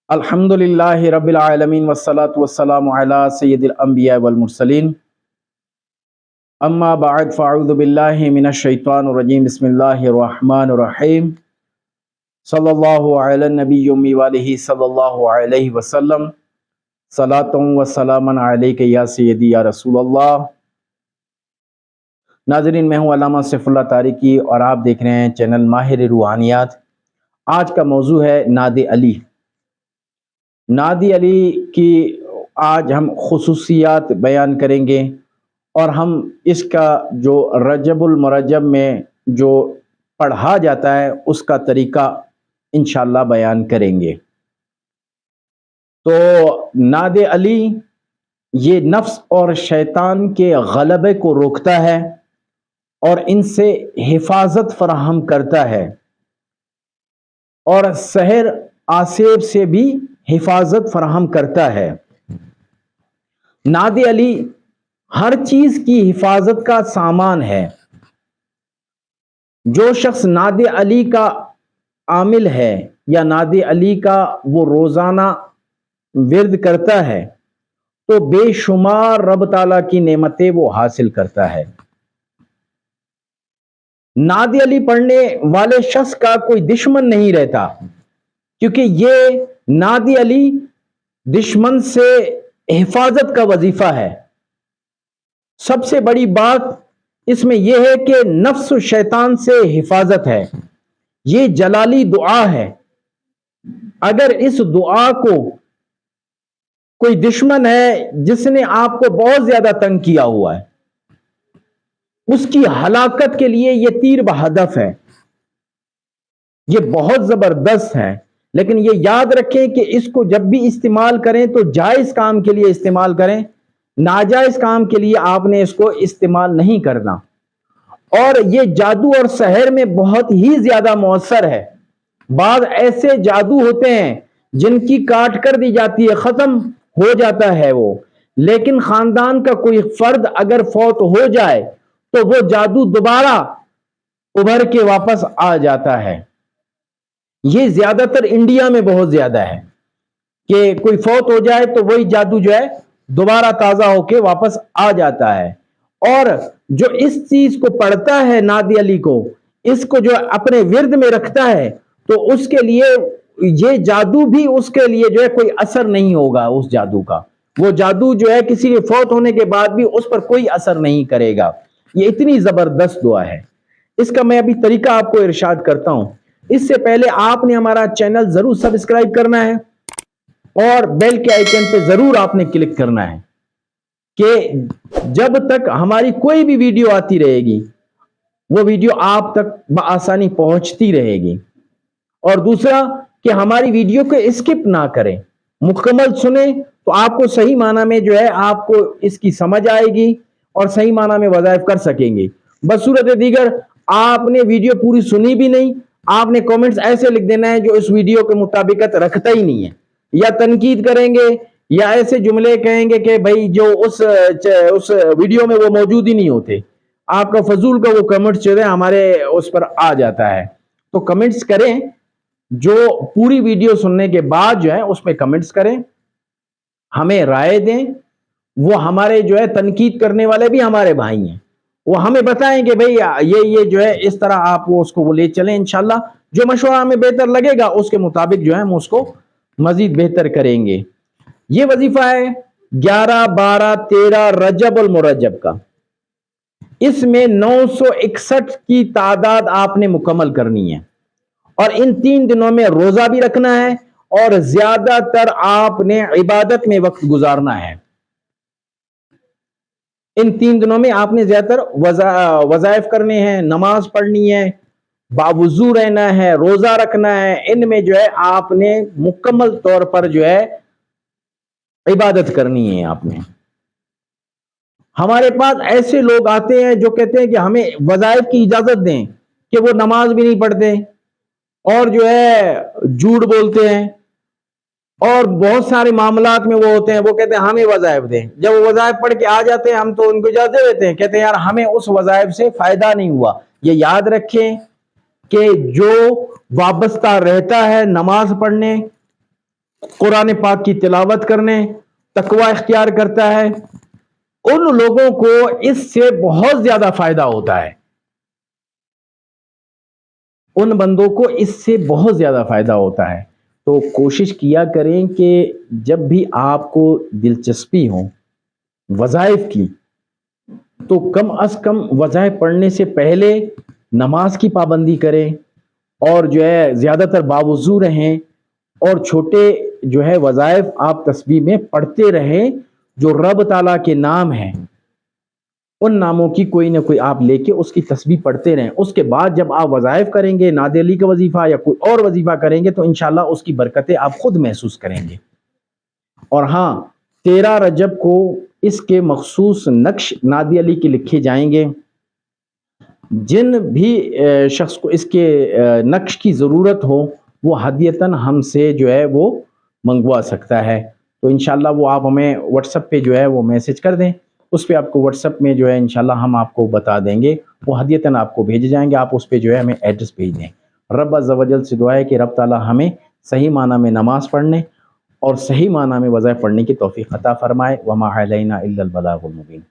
الحمدللہ رب العالمین والصلاة والسلام علی سید الانبیاء والمرسلین اما بعد فاعوذ باللہ من الشیطان الرجیم بسم اللہ الرحمن الرحیم صلی اللہ علی النبی امی والہ صلی اللہ علیہ وسلم صلاۃ و سلام علیک یا سیدی یا رسول اللہ۔ ناظرین، میں ہوں علامہ سیف اللہ تارکی اور آپ دیکھ رہے ہیں چینل ماہر روحانیات۔ آج کا موضوع ہے ناد علی۔ ناد علی کی آج ہم خصوصیات بیان کریں گے اور ہم اس کا جو رجب المرجب میں جو پڑھا جاتا ہے اس کا طریقہ انشاءاللہ بیان کریں گے۔ تو ناد علی یہ نفس اور شیطان کے غلبے کو روکتا ہے اور ان سے حفاظت فراہم کرتا ہے، اور سحر آسیب سے بھی حفاظت فراہم کرتا ہے۔ ناد علی ہر چیز کی حفاظت کا سامان ہے۔ جو شخص ناد علی کا عامل ہے یا ناد علی کا وہ روزانہ ورد کرتا ہے تو بے شمار رب تعالیٰ کی نعمتیں وہ حاصل کرتا ہے۔ ناد علی پڑھنے والے شخص کا کوئی دشمن نہیں رہتا، کیونکہ یہ ناد علی دشمن سے حفاظت کا وظیفہ ہے۔ سب سے بڑی بات اس میں یہ ہے کہ نفس و شیطان سے حفاظت ہے۔ یہ جلالی دعا ہے۔ اگر اس دعا کو کوئی دشمن ہے جس نے آپ کو بہت زیادہ تنگ کیا ہوا ہے، اس کی ہلاکت کے لیے یہ تیر بہدف ہے، یہ بہت زبردست ہے۔ لیکن یہ یاد رکھیں کہ اس کو جب بھی استعمال کریں تو جائز کام کے لیے استعمال کریں، ناجائز کام کے لیے آپ نے اس کو استعمال نہیں کرنا۔ اور یہ جادو اور سحر میں بہت ہی زیادہ مؤثر ہے۔ بعض ایسے جادو ہوتے ہیں جن کی کاٹ کر دی جاتی ہے، ختم ہو جاتا ہے وہ، لیکن خاندان کا کوئی فرد اگر فوت ہو جائے تو وہ جادو دوبارہ ابھر کے واپس آ جاتا ہے۔ یہ زیادہ تر انڈیا میں بہت زیادہ ہے کہ کوئی فوت ہو جائے تو وہی جادو جو ہے دوبارہ تازہ ہو کے واپس آ جاتا ہے۔ اور جو اس چیز کو پڑھتا ہے ناد علی کو، اس کو جو اپنے ورد میں رکھتا ہے، تو اس کے لیے یہ جادو بھی اس کے لیے جو ہے کوئی اثر نہیں ہوگا۔ اس جادو کا وہ جادو جو ہے کسی کے فوت ہونے کے بعد بھی اس پر کوئی اثر نہیں کرے گا۔ یہ اتنی زبردست دعا ہے۔ اس کا میں ابھی طریقہ آپ کو ارشاد کرتا ہوں۔ اس سے پہلے آپ نے ہمارا چینل ضرور سبسکرائب کرنا ہے اور بیل کے آئیکن پہ ضرور آپ نے کلک کرنا ہے کہ جب تک ہماری کوئی بھی ویڈیو آتی رہے گی وہ ویڈیو آپ تک بآسانی پہنچتی رہے گی۔ اور دوسرا کہ ہماری ویڈیو کو اسکپ نہ کریں، مکمل سنیں تو آپ کو صحیح معنی میں جو ہے آپ کو اس کی سمجھ آئے گی اور صحیح معنی میں وظائف کر سکیں گے۔ بصورت دیگر آپ نے ویڈیو پوری سنی بھی نہیں، آپ نے کومنٹس ایسے لکھ دینا ہے جو اس ویڈیو کے مطابقت رکھتا ہی نہیں ہے، یا تنقید کریں گے یا ایسے جملے کہیں گے کہ بھائی جو اس ویڈیو میں وہ موجود ہی نہیں ہوتے۔ آپ کا فضول کا وہ کمنٹس جو ہے ہمارے اس پر آ جاتا ہے۔ تو کمنٹس کریں، جو پوری ویڈیو سننے کے بعد جو ہے اس میں کمنٹس کریں، ہمیں رائے دیں۔ وہ ہمارے جو ہے تنقید کرنے والے بھی ہمارے بھائی ہیں، وہ ہمیں بتائیں کہ بھئی یہ جو ہے اس طرح آپ اس کو لے چلیں۔ انشاءاللہ جو مشورہ ہمیں بہتر لگے گا اس کے مطابق جو ہے ہم اس کو مزید بہتر کریں گے۔ یہ وظیفہ ہے 11، 12، 13 رجب المرجب کا۔ اس میں 961 کی تعداد آپ نے مکمل کرنی ہے، اور ان 3 دنوں میں روزہ بھی رکھنا ہے اور زیادہ تر آپ نے عبادت میں وقت گزارنا ہے۔ ان 3 دنوں میں آپ نے زیادہ تر وظائف کرنے ہیں، نماز پڑھنی ہے، باوضو رہنا ہے، روزہ رکھنا ہے۔ ان میں جو ہے آپ نے مکمل طور پر جو ہے عبادت کرنی ہے۔ آپ نے ہمارے پاس ایسے لوگ آتے ہیں جو کہتے ہیں کہ ہمیں وظائف کی اجازت دیں، کہ وہ نماز بھی نہیں پڑھتے اور جو ہے جھوٹ بولتے ہیں، اور بہت سارے معاملات میں وہ ہوتے ہیں، وہ کہتے ہیں ہمیں وظائف دیں۔ جب وہ وظائف پڑھ کے آ جاتے ہیں ہم تو ان کو اجازت دیتے ہیں، کہتے ہیں یار ہمیں اس وظائف سے فائدہ نہیں ہوا۔ یہ یاد رکھیں کہ جو وابستہ رہتا ہے نماز پڑھنے قرآن پاک کی تلاوت کرنے، تقوی اختیار کرتا ہے، ان لوگوں کو اس سے بہت زیادہ فائدہ ہوتا ہے، ان بندوں کو اس سے بہت زیادہ فائدہ ہوتا ہے۔ تو کوشش کیا کریں کہ جب بھی آپ کو دلچسپی ہو وظائف کی، تو کم از کم وظائف پڑھنے سے پہلے نماز کی پابندی کریں، اور جو ہے زیادہ تر باوضو رہیں، اور چھوٹے جو ہے وظائف آپ تسبیح میں پڑھتے رہیں، جو رب تعالیٰ کے نام ہیں ان ناموں کی کوئی نہ کوئی آپ لے کے اس کی تسبیح پڑھتے رہیں۔ اس کے بعد جب آپ وظائف کریں گے، نادی علی کا وظیفہ یا کوئی اور وظیفہ کریں گے، تو انشاءاللہ اس کی برکتیں آپ خود محسوس کریں گے۔ اور ہاں، 13 رجب کو اس کے مخصوص نقش نادی علی کے لکھے جائیں گے۔ جن بھی شخص کو اس کے نقش کی ضرورت ہو، وہ ہدیتاً ہم سے جو ہے وہ منگوا سکتا ہے۔ تو انشاءاللہ وہ آپ ہمیں واٹس ایپ پہ جو ہے وہ میسج کر دیں، اس پہ آپ کو واٹس ایپ میں جو ہے انشاءاللہ ہم آپ کو بتا دیں گے، وہ ہدیتاً آپ کو بھیجے جائیں گے۔ آپ اس پہ جو ہے ہمیں ایڈریس بھیج دیں۔ رب عز و جل سے دعا ہے کہ رب تعالیٰ ہمیں صحیح معنی میں نماز پڑھنے اور صحیح معنی میں وظائف پڑھنے کی توفیق عطا فرمائے۔ وما علینا الا البلاغ المبین۔